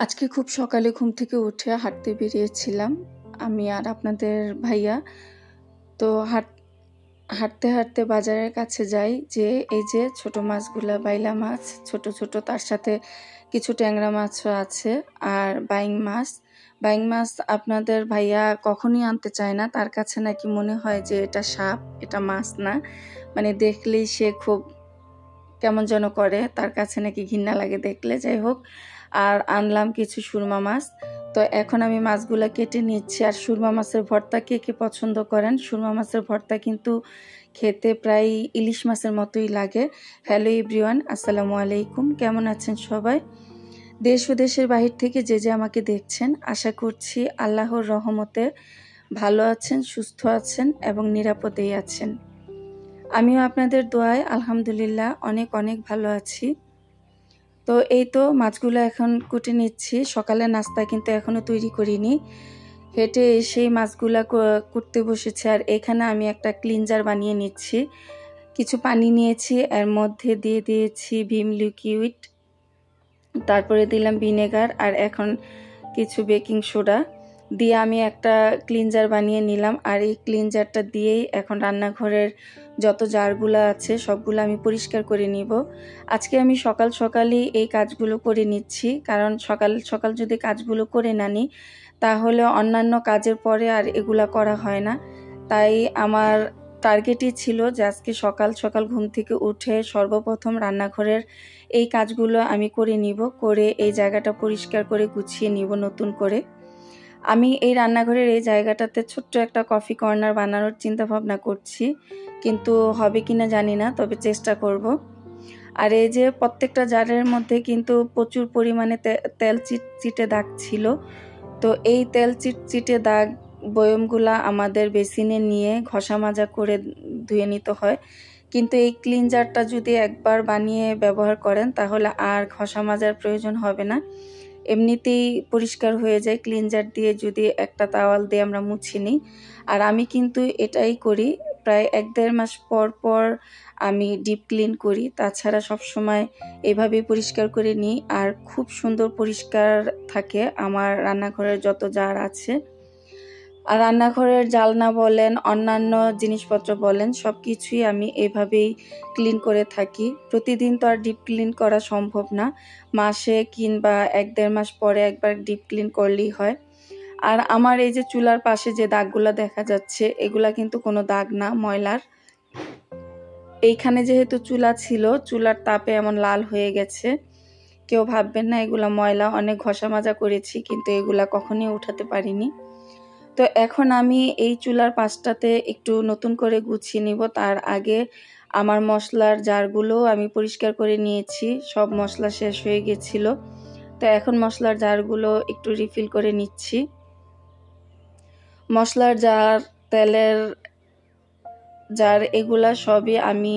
আজকে খুব সকালে ঘুম থেকে উঠে হাঁটতে বেরিয়েছিলাম আমি আর আপনাদের ভাইয়া। তো হাঁটতে হাঁটতে বাজারের কাছে যাই, যে এই যে ছোট মাছগুলা, বাইলা মাছ ছোট ছোট, তার সাথে কিছু ট্যাংরা মাছও আছে আর বাইং মাছ আপনাদের ভাইয়া কখনই আনতে চায় না। তার কাছে নাকি মনে হয় যে এটা সাপ, এটা মাছ না, মানে দেখলেই সে খুব কেমন যেন করে, তার কাছে নাকি ঘৃণা লাগে দেখলে। যাই হোক, আর আনলাম কিছু সুরমা মাছ। তো এখন আমি মাছগুলো কেটে নিচ্ছি। আর সুরমা মাছের ভর্তা কে কে পছন্দ করেন? সুরমা মাছের ভর্তা কিন্তু খেতে প্রায় ইলিশ মাছের মতোই লাগে। হ্যালো এভরিওয়ান, আসসালামু আলাইকুম। কেমন আছেন সবাই? দেশ ও দেশের বাহির থেকে যে আমাকে দেখছেন, আশা করছি আল্লাহর রহমতে ভালো আছেন, সুস্থ আছেন এবং নিরাপদেই আছেন। আমিও আপনাদের দোয়ায় আলহামদুলিল্লাহ অনেক অনেক ভালো আছি। তো এই তো মাছগুলো এখন কুটে নিচ্ছি। সকালে নাস্তা কিন্তু এখনো তৈরি করিনি, হেঁটে এসেই মাছগুলা কুটতে বসেছে। আর এখানে আমি একটা ক্লিনজার বানিয়ে নিচ্ছি। কিছু পানি নিয়েছি, এর মধ্যে দিয়ে দিয়েছি ভিম লিকুইড, তারপরে দিলাম ভিনেগার আর এখন কিছু বেকিং সোডা দিয়ে আমি একটা ক্লিনজার বানিয়ে নিলাম। আর এই ক্লিনজারটা দিয়েই এখন রান্নাঘরের যত জারগুলো আছে সবগুলো আমি পরিষ্কার করে নিব। আজকে আমি সকাল সকালই এই কাজগুলো করে নিচ্ছি, কারণ সকাল সকাল যদি কাজগুলো করে না নিই তাহলে অন্যান্য কাজের পরে আর এগুলা করা হয় না। তাই আমার টার্গেটই ছিল যে আজকে সকাল সকাল ঘুম থেকে উঠে সর্বপ্রথম রান্নাঘরের এই কাজগুলো আমি করে নিব, করে এই জায়গাটা পরিষ্কার করে গুছিয়ে নিব নতুন করে। আমি এই রান্নাঘরের এই জায়গাটাতে ছোট্ট একটা কফি কর্নার বানানোর চিন্তা ভাবনা করছি, কিন্তু হবে কিনা জানি না, তবে চেষ্টা করব। আর এই যে প্রত্যেকটা জারের মধ্যে কিন্তু প্রচুর পরিমাণে তেল চিটচিটে দাগ ছিল। তো এই তেল চিটচিটে দাগ বয়মগুলা আমাদের বেসিনে নিয়ে ঘষা মাজা করে ধুয়ে নিতে হয়, কিন্তু এই ক্লিনজারটা যদি একবার বানিয়ে ব্যবহার করেন তাহলে আর ঘষা মাজার প্রয়োজন হবে না, এমনিতেই পরিষ্কার হয়ে যায় ক্লিনজার দিয়ে যদি একটা তাওয়াল দিয়ে আমরা মুছে নিই। আর আমি কিন্তু এটাই করি, প্রায় 1-1.5 মাস পর পর আমি ডিপ ক্লিন করি, তাছাড়া সবসময় এভাবেই পরিষ্কার করে নিই। আর খুব সুন্দর পরিষ্কার থাকে আমার রান্নাঘরের যত জার আছে। আর রান্নাঘরের জালনা বলেন, অন্যান্য জিনিসপত্র বলেন, সব কিছুই আমি এভাবেই ক্লিন করে থাকি। প্রতিদিন তো আর ডিপ ক্লিন করা সম্ভব না, মাসে কিংবা 1-1.5 মাস পরে একবার ডিপ ক্লিন করলেই হয়। আর আমার এই যে চুলার পাশে যে দাগগুলো দেখা যাচ্ছে এগুলা কিন্তু কোনো দাগ না, ময়লার। এইখানে যেহেতু চুলা ছিল, চুলার তাপে এমন লাল হয়ে গেছে। কেউ ভাববেন না এগুলা ময়লা, অনেক ঘষা মাজা করেছি কিন্তু এগুলা কখনোই উঠাতে পারিনি। তো এখন আমি এই চুলার পাশটাতে একটু নতুন করে গুছিয়ে নিব। তার আগে আমার মশলার জারগুলো আমি পরিষ্কার করে নিয়েছি, সব মশলা শেষ হয়ে গেছিল। তো এখন মশলার জারগুলো একটু রিফিল করে নিচ্ছি। মশলার জার, তেলের জার, এগুলা সবই আমি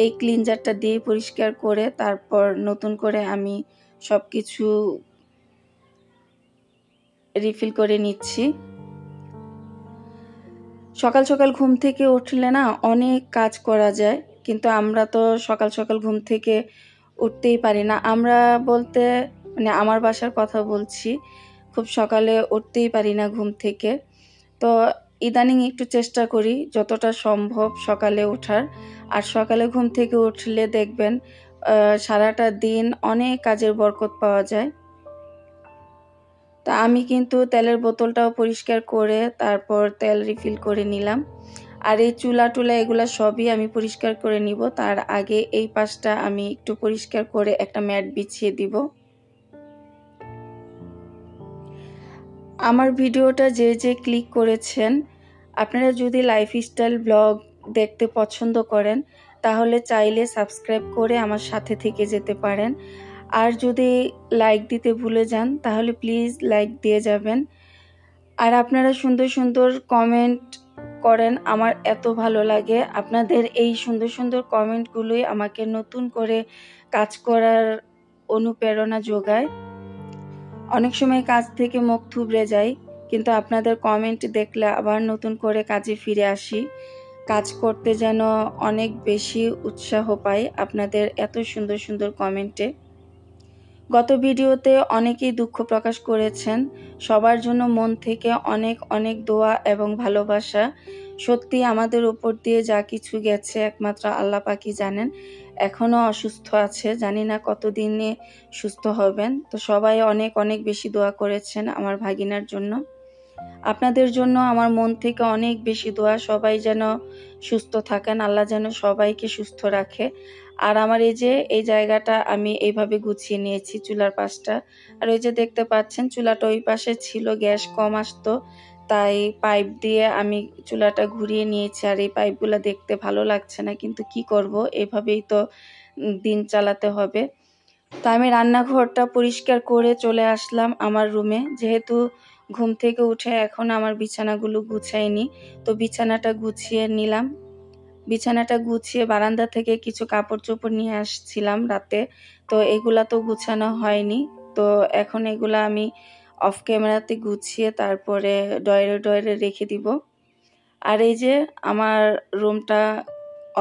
এই ক্লিনজারটা দিয়ে পরিষ্কার করে তারপর নতুন করে আমি সব কিছু রিফিল করে নিচ্ছি। সকাল সকাল ঘুম থেকে উঠলে না অনেক কাজ করা যায়, কিন্তু আমরা তো সকাল সকাল ঘুম থেকে উঠতেই পারি না। আমরা বলতে মানে আমার বাসার কথা বলছি, খুব সকালে উঠতেই পারি না ঘুম থেকে। তো ইদানিং একটু চেষ্টা করি যতটা সম্ভব সকালে ওঠার। আর সকালে ঘুম থেকে উঠলে দেখবেন সারাটা দিন অনেক কাজের বরকত পাওয়া যায়। তা আমি কিন্তু তেলের বোতলটাও পরিষ্কার করে তারপর তেল রিফিল করে নিলাম। আর এই চুলা টুলা এগুলা সবই আমি পরিষ্কার করে নিব। তার আগে এই পাশটা আমি একটু পরিষ্কার করে একটা ম্যাট বিছিয়ে দিব। আমার ভিডিওটা যে ক্লিক করেছেন, আপনারা যদি লাইফস্টাইল ব্লগ দেখতে পছন্দ করেন তাহলে চাইলে সাবস্ক্রাইব করে আমার সাথে থেকে যেতে পারেন। আর যদি লাইক দিতে ভুলে যান তাহলে প্লিজ লাইক দিয়ে যাবেন। আর আপনারা সুন্দর সুন্দর কমেন্ট করেন, আমার এত ভালো লাগে। আপনাদের এই সুন্দর সুন্দর কমেন্টগুলোই আমাকে নতুন করে কাজ করার অনুপ্রেরণা যোগায়। অনেক সময় কাজ থেকে মুখ থুবড়ে যাই, কিন্তু আপনাদের কমেন্ট দেখলে আবার নতুন করে কাজে ফিরে আসি। কাজ করতে যেন অনেক বেশি উৎসাহ পাই আপনাদের এত সুন্দর সুন্দর কমেন্টে। গত ভিডিওতে অনেকেই দুঃখ প্রকাশ করেছেন, সবার জন্য মন থেকে অনেক অনেক দোয়া এবং ভালোবাসা। সত্যি আমাদের উপর দিয়ে যা কিছু গেছে একমাত্র আল্লাহ পাকই জানেন। এখনও অসুস্থ আছে, জানি না কতদিনে সুস্থ হবেন। তো সবাই অনেক অনেক বেশি দোয়া করেছেন আমার ভাগিনার জন্য। আপনাদের জন্য আমার মন থেকে অনেক বেশি দোয়া, সবাই যেন সুস্থ থাকেন, আল্লাহ যেন সবাইকে সুস্থ রাখে। আর আমার এই জায়গাটা আমি এইভাবে গুছিয়ে নিয়েছি, চুলার পাশটা। আর ওই যে দেখতে পাচ্ছেন চুলাটা ওই পাশে ছিল, গ্যাস কম আসতো, তাই পাইপ দিয়ে আমি চুলাটা ঘুরিয়ে নিয়েছি। আর এই পাইপগুলো দেখতে ভালো লাগছে না, কিন্তু কি করব, এভাবেই তো দিন চালাতে হবে। তো আমি রান্নাঘরটা পরিষ্কার করে চলে আসলাম আমার রুমে, যেহেতু ঘুম থেকে উঠে এখন আমার বিছানাগুলো গুছাইনি, তো বিছানাটা গুছিয়ে নিলাম। বিছানাটা গুছিয়ে বারান্দা থেকে কিছু কাপড় চোপড় নিয়ে আসছিলাম রাতে, তো এগুলা তো গুছানো হয়নি। তো এখন এগুলা আমি অফ ক্যামেরাতে গুছিয়ে তারপরে ডয়ারে রেখে দিব। আর এই যে আমার রুমটা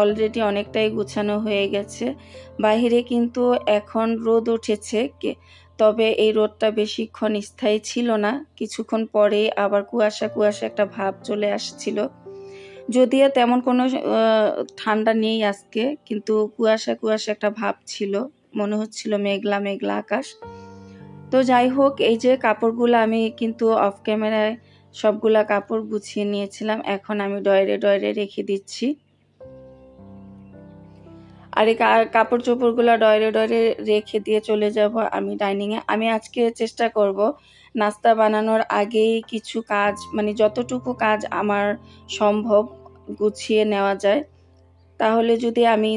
অলরেডি অনেকটাই গুছানো হয়ে গেছে। বাহিরে কিন্তু এখন রোদ উঠেছে, তবে এই রোদটা বেশিক্ষণ স্থায়ী ছিল না, কিছুক্ষণ পরে আবার কুয়াশা কুয়াশা একটা ভাব চলে আসছিল। যদিও তেমন কোনো ঠান্ডা নেই আজকে, কিন্তু কুয়াশা কুয়াশা একটা ভাব ছিল, মনে হচ্ছিল মেঘলা মেঘলা আকাশ। তো যাই হোক, এই যে কাপড়গুলো আমি কিন্তু অফ ক্যামেরায় সবগুলা কাপড় গুছিয়ে নিয়েছিলাম, এখন আমি ডয়ারে রেখে দিচ্ছি। আর এই কাপড় চোপড়গুলো ডয়ারে রেখে দিয়ে চলে যাব আমি ডাইনিংয়ে। আমি আজকে চেষ্টা করব নাস্তা বানানোর আগেই কিছু কাজ, মানে যতটুকু কাজ আমার সম্ভব গুছিয়ে নেওয়া যায়, তাহলে যদি আমি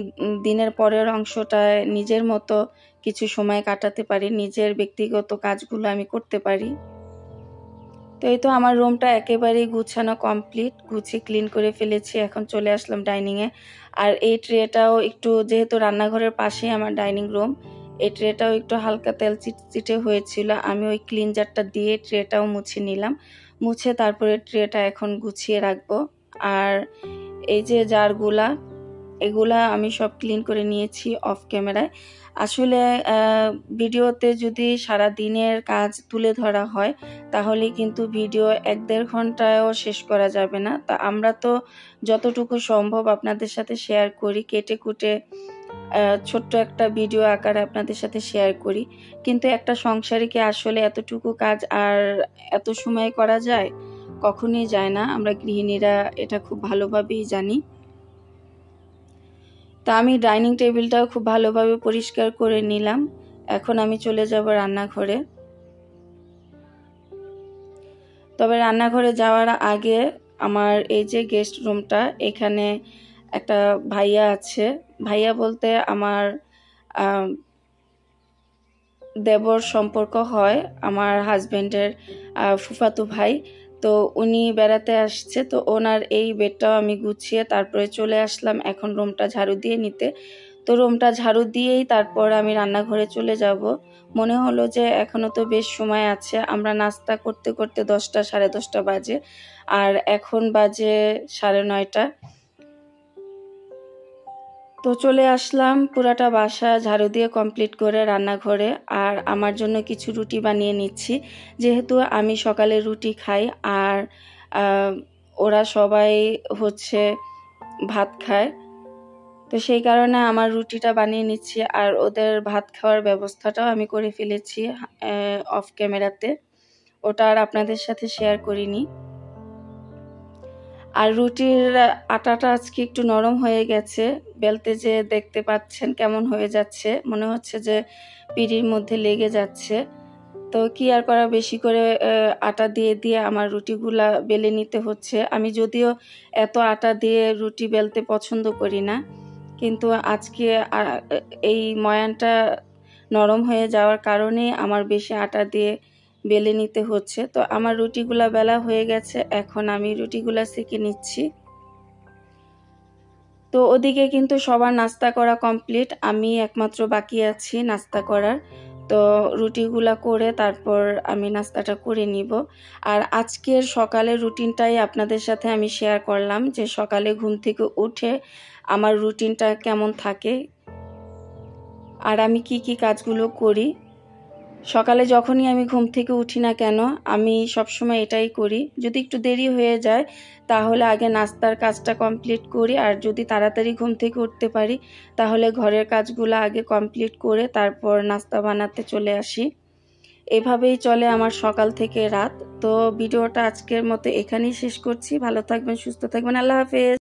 দিনের পরের অংশটায় নিজের মতো কিছু সময় কাটাতে পারি, নিজের ব্যক্তিগত কাজগুলো আমি করতে পারি। তো এই তো আমার রুমটা একেবারেই গুছানো কমপ্লিট, গুছিয়ে ক্লিন করে ফেলেছি। এখন চলে আসলাম ডাইনিংয়ে। আর এই ট্রেটাও একটু, যেহেতু রান্নাঘরের পাশেই আমার ডাইনিং রুম, এই ট্রেটাও একটু হালকা তেল চিটচিটে হয়েছিল, আমি ওই ক্লিনজারটা দিয়ে ট্রেটাও মুছে নিলাম। মুছে তারপরে ট্রেটা এখন গুছিয়ে রাখবো। আর এই যে জারগুলা, এগুলা আমি সব ক্লিন করে নিয়েছি অফ ক্যামেরায়। আসলে ভিডিওতে যদি সারা দিনের কাজ তুলে ধরা হয় তাহলে কিন্তু ভিডিও 1-1.5 ঘন্টায়ও শেষ করা যাবে না। তা আমরা তো যতটুকু সম্ভব আপনাদের সাথে শেয়ার করি, কেটে কুটে ছোট্ট একটা ভিডিও আকারে আপনাদের সাথে শেয়ার করি। কিন্তু একটা সংসারে কি আসলে এতটুকু কাজ আর এত সময় করা যায়? কখনোই যায় না, আমরা গৃহিণীরা এটা খুব ভালোভাবেই জানি। তা আমি ডাইনিং টেবিলটাও খুব ভালোভাবে পরিষ্কার করে নিলাম। এখন আমি চলে যাব রান্নাঘরে। তবে রান্নাঘরে যাওয়ার আগে আমার এই যে গেস্ট রুমটা, এখানে একটা ভাইয়া আছে। ভাইয়া বলতে আমার দেবর সম্পর্ক হয়, আমার হাজবেন্ডের ফুফাতো ভাই। তো উনি বেড়াতে আসছে, তো ওনার এই বেডটাও আমি গুছিয়ে তারপরে চলে আসলাম এখন রুমটা ঝাড়ু দিয়ে নিতে। তো রুমটা ঝাড়ু দিয়েই তারপর আমি রান্নাঘরে চলে যাব। মনে হলো যে এখনো তো বেশ সময় আছে, আমরা নাস্তা করতে করতে 10টা সাড়ে 10টা বাজে, আর এখন বাজে 9:30। তো চলে আসলাম পুরাটা বাসা ঝাড়ু দিয়ে কমপ্লিট করে রান্নাঘরে। আর আমার জন্য কিছু রুটি বানিয়ে নিচ্ছি, যেহেতু আমি সকালে রুটি খাই আর ওরা সবাই হচ্ছে ভাত খায়, তো সেই কারণে আমার রুটিটা বানিয়ে নিচ্ছি। আর ওদের ভাত খাওয়ার ব্যবস্থাটাও আমি করে ফেলেছি অফ ক্যামেরাতে, ওটা আর আপনাদের সাথে শেয়ার করিনি। আর রুটির আটাটা আজকে একটু নরম হয়ে গেছে, বেলতে যে দেখতে পাচ্ছেন কেমন হয়ে যাচ্ছে, মনে হচ্ছে যে পিঁড়ির মধ্যে লেগে যাচ্ছে। তো কি আর করা, বেশি করে আটা দিয়ে দিয়ে আমার রুটিগুলা বেলে নিতে হচ্ছে। আমি যদিও এত আটা দিয়ে রুটি বেলতে পছন্দ করি না, কিন্তু আজকে এই ময়ানটা নরম হয়ে যাওয়ার কারণে আমার বেশি আটা দিয়ে বেলে নিতে হচ্ছে। তো আমার রুটিগুলা বেলা হয়ে গেছে, এখন আমি রুটিগুলা সেঁকে নিচ্ছি। তো ওদিকে কিন্তু সবার নাস্তা করা কমপ্লিট, আমি একমাত্র বাকি আছি নাস্তা করার। তো রুটিগুলা করে তারপর আমি নাস্তাটা করে নিব। আর আজকের সকালের রুটিনটাই আপনাদের সাথে আমি শেয়ার করলাম, যে সকালে ঘুম থেকে উঠে আমার রুটিনটা কেমন থাকে আর আমি কি কি কাজগুলো করি। সকালে যখনই আমি ঘুম থেকে উঠি না কেন আমি সবসময় এটাই করি। যদি একটু দেরি হয়ে যায় তাহলে আগে নাস্তার কাজটা কমপ্লিট করি, আর যদি তাড়াতাড়ি ঘুম থেকে উঠতে পারি তাহলে ঘরের কাজগুলো আগে কমপ্লিট করে তারপর নাস্তা বানাতে চলে আসি। এভাবেই চলে আমার সকাল থেকে রাত। তো ভিডিওটা আজকের মতো এখানেই শেষ করছি। ভালো থাকবেন, সুস্থ থাকবেন। আল্লাহ হাফেজ।